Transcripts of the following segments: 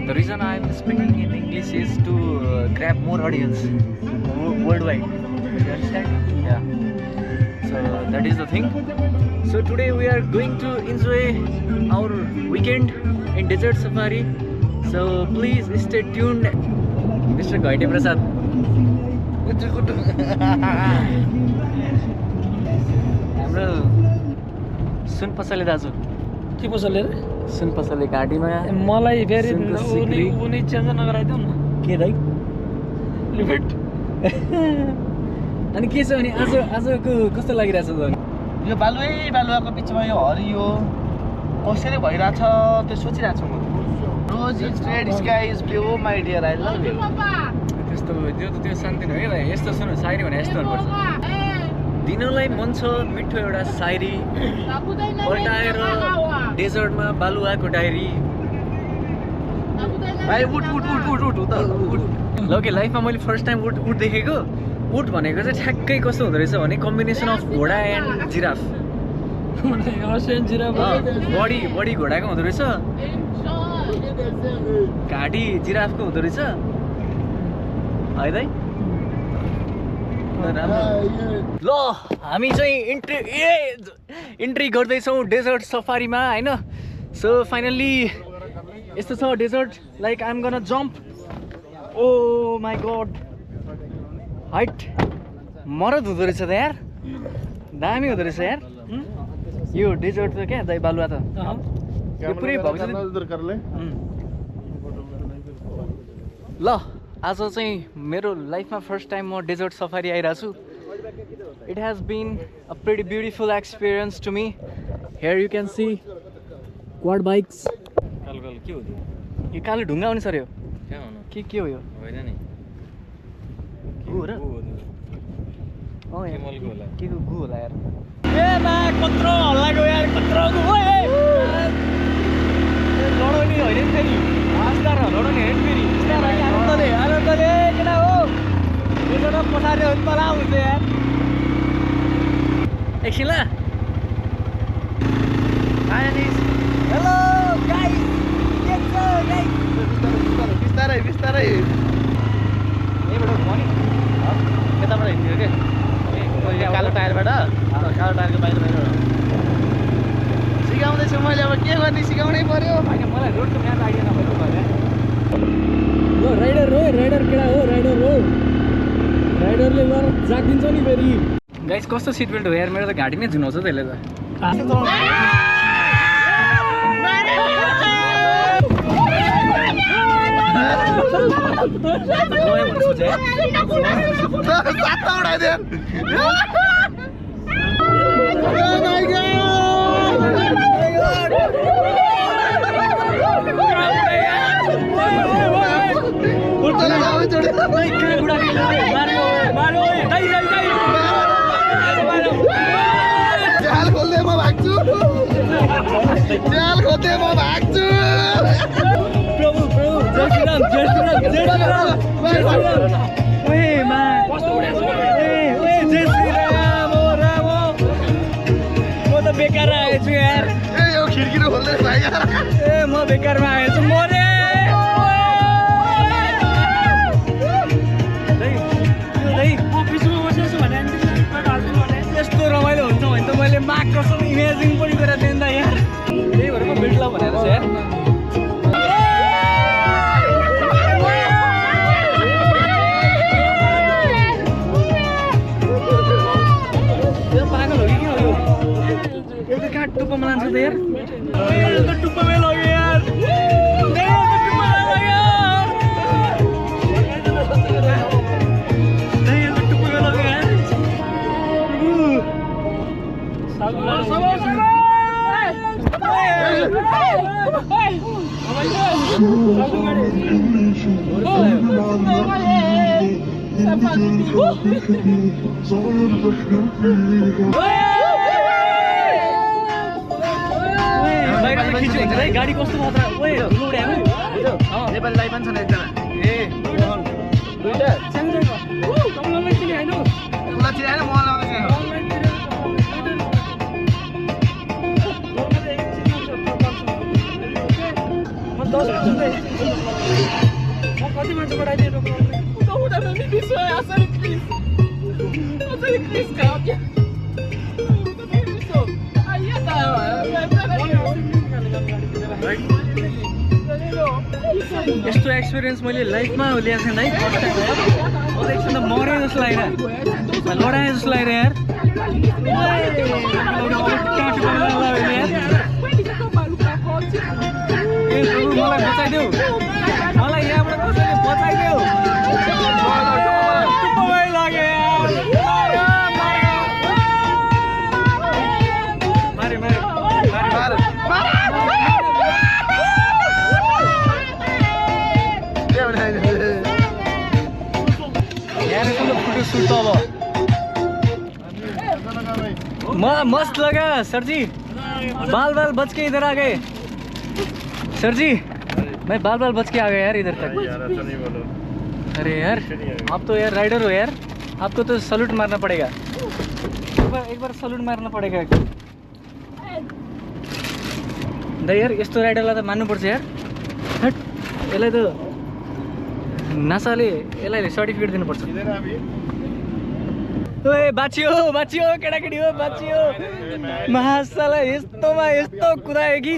The reason I'm speaking in English is to grab more audience worldwide. You understand? Yeah. So that is the thing. So today we are going to enjoy our weekend in desert safari. So please stay tuned. Mr. Gaite Prasad. हाम्रो सुन पसले दाजु के पसले रे सुन पसले घाटीमा मलाई फेरि उनी change नगराइदिउ न के दाइ लिमिट अनि के छ भने आजको कस्तो लागिरहेछ त यो बालुवाको बिचमा यो हरियो कसरी भइरहेछ त्यो सोचिरहेको छु म rose is red sky is blue my dear I love you त्यस्तो त्यो शान्ति हो क्या यस्तो सुन्नु सायरी भने यस्तो हुनुपर्छ दिनलाई मन छ मिठो एउटा सायरी पल्टाएर डेजर्टमा बालुवाको डायरी भाइ उठ ल के लाइफमा मैले फर्स्ट टाइम उठ देखेको उठ भनेको चाहिँ ठ्याक्कै कस्तो हुँदो रहेछ भने कम्बिनेसन अफ घोडा एन्ड जिराफ बडी घोडाको हुँदो रहेछ घाँटी जिराफको हुँदो रहेछ है दाइ ल हामी चाहिँ इन्ट्री गर्दैछौँ डेजर्ट सफारीमा होइन सो फाइनल्ली यस्तो छ desert like I'm gonna jump oh my god height मरद हुँदो रहेछ त यार दामी हुँदो रहेछ यार यो डेजर्ट त क्या दाइ बालुवा त यो पुरै भएको ल आज चाहिँ मेरो लाइफमा फर्स्ट टाइम म डेजर्ट सफारी आइरहेको छु it has been a pretty beautiful experience to me here you can see quad bikes के हो यो कालो ढुङ्गा हुने सर यो के हो यो होइन नि गु हो र के गु होला यार ए बा कत्रो हल्ला गयो यार कत्रो गु लडाउने होइन नि फेरि आस्तार लडाउने होइन फेरि आनन्दले केटा हो यो पछाडि तला हुन्छ यार एकछिन ल हेलो गाइस के छ गाइस बिस्तारै यहीँबाट घुमाउने यताबाट हिँड्यो के कालो टायरबाट कालो टायरको बाहिर सिकाउँदैछु मैले अब के गर्ने सिकाउनै पर्यो होइन मलाई रोडको म्याप आइडिया नभएको भयो हो राइडर केटा हो राइडरले गएर जागिन्छ नि फेरि गाइस कस्तो सिट बेल्ट हो यार मेरो त घाँटी नै झुनाउँछ त्यसले त जाल खोल्दै म भाग्छु प्रभु जय श्रीराम ओ राम म त बेकार आएछु यार यो खिड्की खोल्दै भाइ म बेकारमा आएछु मरे यस्तो रमाइलो हुन्छ भने त मैले माग कसम इमेजिङ पनि गरेर दिँदा यार त्यही भएर म बेल्ट ल भनेर छ यार यो पागल हो कि के हो यो एउटा कहाँ टुप्पोमा लान्छ त यार एउटा टुप्पोमै लग्यो यार गाडी कस्तो मात्र नेपाली लाइफ पनि छ एकजना ए दुईटा मलाई चिनाएन मलाई कति मान्छे पठाइदिएँ यस्तो एक्सपिरियन्स मैले लाइफमा ल्याएको थिएँ है फर्स्ट टाइम यार अझ एकछिन त मरेँ जस्तो लागिरहेको लडाएँ जस्तो लागिरहेको यार मलाई बचाइदेऊ मलाई यहाँबाट कसैले बचाइदेऊ मस्त लगा सर जी बाल बाल बच के इधर आ गए सर जी मैं बाल बाल बच के आ गया यार इधर तक अरे यार आप तो यार राइडर हो यार आपको तो सल्यूट मारना पड़ेगा एक बार सल्यूट मारना पड़ेगा यार यस्तो राइडरलाई त मान्नुपर्छ यार हट यसलाई त नासाले यसलाई सर्टिफिकेट दिनुपर्छ ओए बाँचियो बाँचियो केटाकेटी हो बाँचियो महासाला यस्तोमा यस्तो कुदायो कि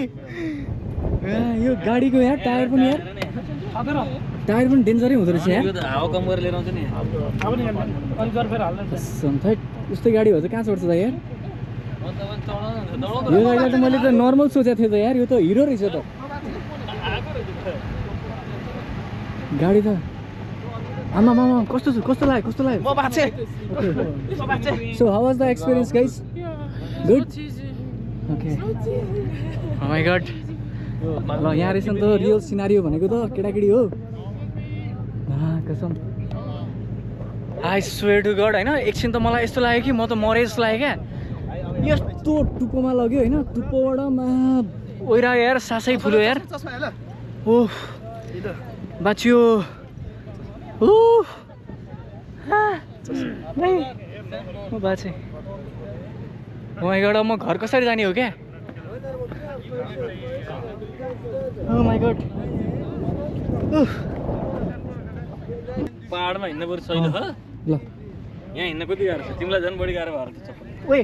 यो गाडीको यार टायर पनि डेन्जरै हुँदो रहेछ यार हावा कम गरेर लिएर आउँछ नि यस्तो गाडी हो त कहाँ चढ्छ त यार यो गाडीलाई त मैले त नर्मल सोचेको थिएँ त यार यो त हिरो रहेछ त गाडी त आमा मामा कस्तो लाग्यो म बाँचे so how was the experience guys good okay oh my god ल यहाँ रहेछ नि त रियल सिनारियो भनेको त केटाकेटी हो कसम आई स्वेयर टु गड होइन एकछिन त मलाई यस्तो लाग्यो कि म त मरे जस्तो लाग्यो क्या यस्तो टुप्पोमा लग्यो होइन टुप्पोबाट ओइरा यार सासै फुल्यो यार ओह बाँचियो म बाँचेँ ओ माय गॉड अब म घर कसरी जाने हो क्या ओ माय गॉड पहाडमा हिँड्नु पर्छ छैन त ल यहाँ हिँड्न कति गाह्रो छ तिमीलाई झन् बढी गाह्रो भएको छ ओए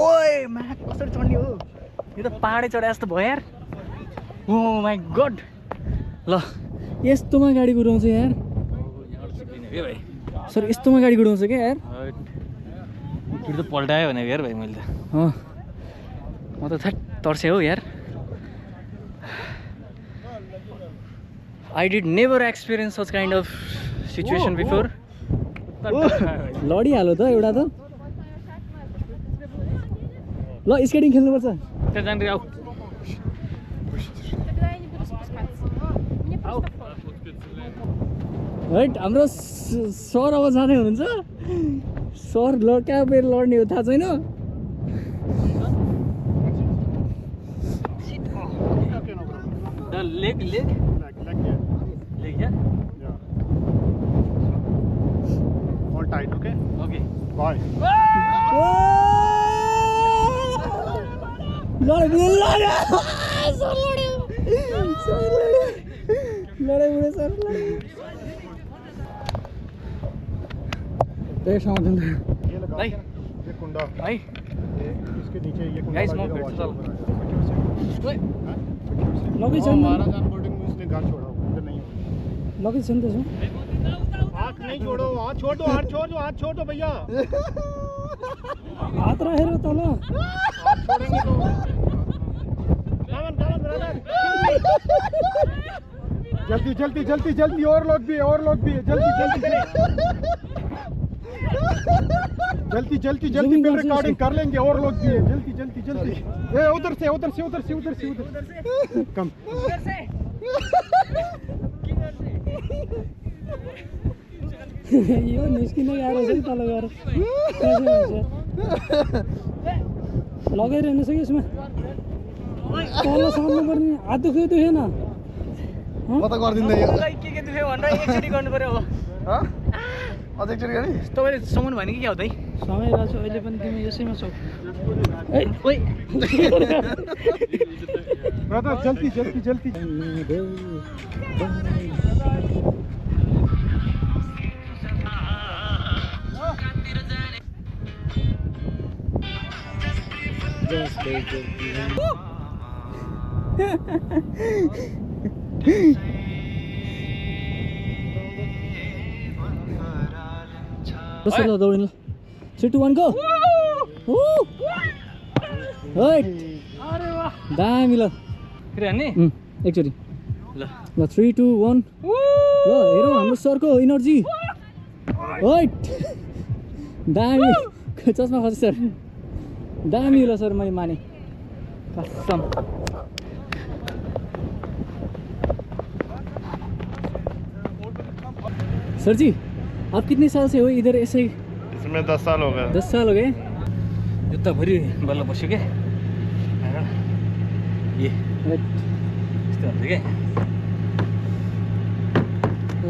ओए मा कसरी चढ्ने हो यो त पहाडै चढे जस्तो भयो यार ओ माय गॉड ल यस्तोमा गाडी कुदाउँछ यार सर यस्तोमा गाडी कुदाउँछ क्या यार त पल्टायो भने यार भाइ मैले त म त तर्सेँ हो यार I did never experience such kind of situation before. लडिहाल्यो त एउटा त ल स्केटिङ खेल्नुपर्छ हैट हाम्रो सर अब जाँदै हुनुहुन्छ सर लड्का बेर लड्ने हो थाहा छैन leg yeah all tight okay bye भाई ये कुंडा भाई इसके नीचे ये कुंडा गाइस लगेगा, फिर watch चल out करो। लगी हाँ, हमारा जान बोर्डिंग में इसने गाल छोड़ा इधर नहीं लगी छन् त्यसो हाथ नहीं छोड़ो हाथ छोड़ दो हाथ छोड़ दो भैया हात राखेर तल हाथ छोड़ेंगे तो ब्रदर जल्दी और लोग भी है जल्दी फिर रिकॉर्डिंग कर लेंगे और लोग भी है जल्दी ए उधर से कम यो निस्किन गाह्रो छ नि तल गएर लगाइरहनु छ कि यसमा तल सार्नु पर्ने हात दुखेन म त गर्दिन यो के दुख्यो भनेर एकचोटि गर्नु पर्यो अब अझ एकचोटि गर्ने तपाईँले समाउनु भने कि क्या हो त समय रहेछ अहिले पनि तिमी यसैमा छौ ब्रदर जल्दी ल दौडिनु ल 3 2 1 गो दामी ल फेरि हान्ने एकचोटि ल ल 3 2 1 ल हेरौँ हाम्रो सरको इनर्जी दामी चस्मा खसी सर दामी ल सर मैले माने कसम सर जी आप कितने साल से हो इधर ऐसे ही इसमें 10 साल हो गए 10 साल हो गए जुत्ताभरि बल्ल बस्यो क्या ए यस्तो हुन्छ क्या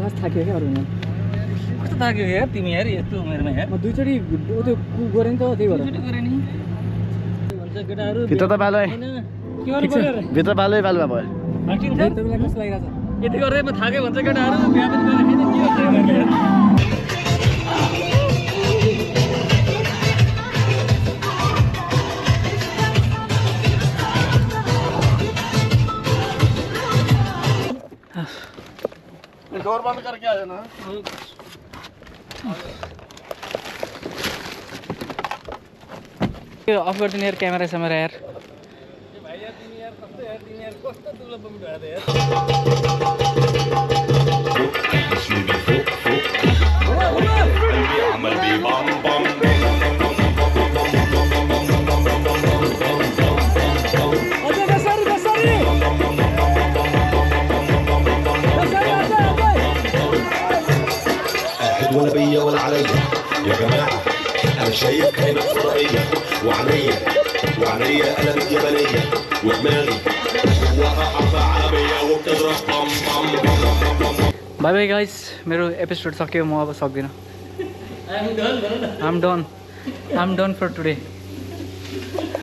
लास्ट थाक्यो क्या अरू कस्तो थाक्यो यार तिमी यार यस्तो उमेरमा यार म दुईचोटि त्यो कुक गरेँ नि त त्यही भएर एकचोटि गरे नि भन्छ केटाहरू भित्र त बालो है होइन के गर्नु पर्यो र भित्र बालै बालुवा भयो भाँचिन्छ तपाईँलाई कस्तो लागिरहेछ यति गर्दै म थाक्यो भन्छ केटाहरू बिहा पनि गरेर खाइन के गर्छ उनीहरूले यार डोर बंद करके आ जाना अफ गरिदिनु यार क्यामेरा स्यामेरा यार भाइ यार तिमी यार कस्तो यार तिमी यार कस्तो दुलो बम्बी भयो त यार عمل بيه بام بام ولا بيا ولا عليا يا جماعة أنا شايف هنا فضائية وعليا قلم جبلية ودماغي جواها حرب عالمية وبتضرب بام بام बाई बाई गाइस मेरो एपिसोड सक्यो म अब सक्दिनँ I'm done भन न I'm done for today